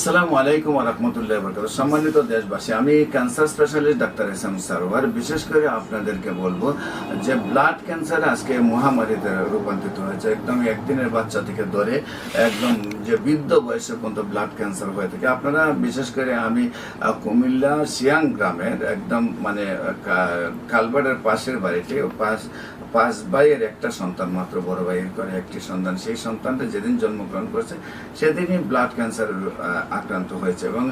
আসসালামু আলাইকুম ওয়া রাহমাতুল্লাহি ওয়া বারাকাতুহু। সম্মানিত দেশবাসী, আমি cancer specialist doctor SM Sarwar. বিশেষ করে আপনাদেরকে বলবো যে ব্লাড ক্যান্সার আজকে মহামারীতে রূপান্তরিত হয়েছে। একদম একদিনের বাচ্চা থেকে ধরে একদম যে বৃদ্ধ বয়সে পর্যন্ত ব্লাড ক্যান্সার হয়ে থাকে। আপনারা বিশেষ করে আমি কুমিল্লা সিয়াং গ্রামের একদম মানে কালবাড়ের পাশের বাড়িতে পাঁচ ভাইয়ের একটা সন্তান, মাত্র বড় ভাইয়ের করে একটি সন্তান। সেই সন্তানটা যেদিন জন্মগ্রহণ করেছে সেদিনই ব্লাড ক্যান্সার আক্রান্ত হয়েছে এবং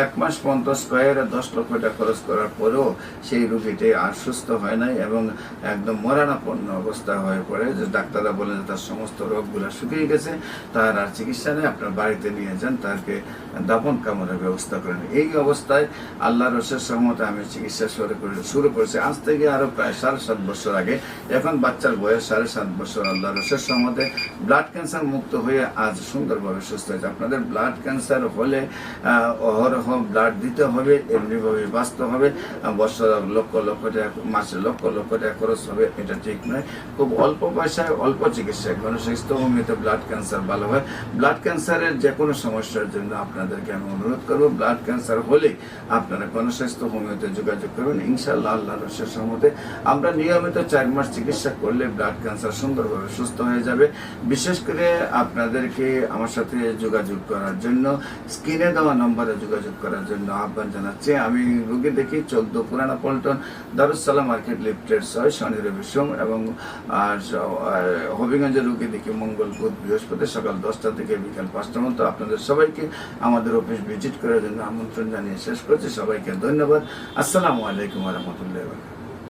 1 মাস পর্যন্ত স্কয়ার 10 লক্ষ টাকা খরচ করার পরেও সেই রোগীটি আর সুস্থ হয় নাই এবং একদম মরণাপন্ন অবস্থা হয়ে পড়ে। যে ডাক্তাররা বলেন যে তার সমস্ত রোগগুলো শুকিয়ে গেছে, তার আর চিকিৎসা নেই, আপনার বাড়িতে নিয়ে যান, তাকে দাফন কামড়ের ব্যবস্থা করেন। এই অবস্থায় আল্লাহর অশেষ রহমতে আমি চিকিৎসা শুরু করেছি আজ থেকে আরো প্রায় 7.5 বছর আগে। এখন বাচ্চার বয়স 7.5 বছর। আল্লাহর অশেষ রহমতে ব্লাড ক্যান্সার মুক্ত হয়ে আজ সুন্দরভাবে সুস্থ হয়েছে। আপনাদের ব্লাড ক্যান্সার হলে অহরহ ব্লাড দিতে হবে, এমনিভাবে বাঁচতে হবে। বছর লক্ষ লক্ষ টাকা, মাসে লক্ষ লক্ষ টাকা খরচ হবে, এটা ঠিক নয়। খুব অল্প পয়সায় অল্প চিকিৎসায় গণস্বাস্থ্য হোমিওতে ব্লাড ক্যান্সার ভালো হয়। ব্লাড ক্যান্সারের যে কোনো সমস্যার জন্য আপনাদেরকে আমি অনুরোধ করবো, ব্লাড ক্যান্সার হলে আপনারা গণস্বাস্থ্য হোমিওতে যোগাযোগ করবেন। ইনশাআল্লাহ আল্লাহর অশেষ রহমতে আমরা নিয়মিত 4 মাস চিকিৎসা করলে ব্লাড ক্যান্সার সুন্দরভাবে সুস্থ হয়ে যাবে। বিশেষ করে আপনাদেরকে আমার সাথে যোগাযোগ করার জন্য, স্ক্রিনে দেওয়া নম্বরে যোগাযোগ করার জন্য আহ্বান জানাচ্ছি। আমি রোগী দেখি 14 পুরানা পল্টন, দারুসালাম মার্কেট, লিফটের 6, শনি রবি সোম, এবং হবিগঞ্জের রোগী দেখি মঙ্গল বুধ বৃহস্পতি সকাল 10টা থেকে বিকাল 5টা পর্যন্ত। আপনাদের সবাইকে আমাদের অফিস ভিজিট করার জন্য আমন্ত্রণ জানিয়ে শেষ করছি। সবাইকে ধন্যবাদ। আসসালামু আলাইকুম ওয়া রাহমাতুল্লাহি ওয়া বারাকাতুহু।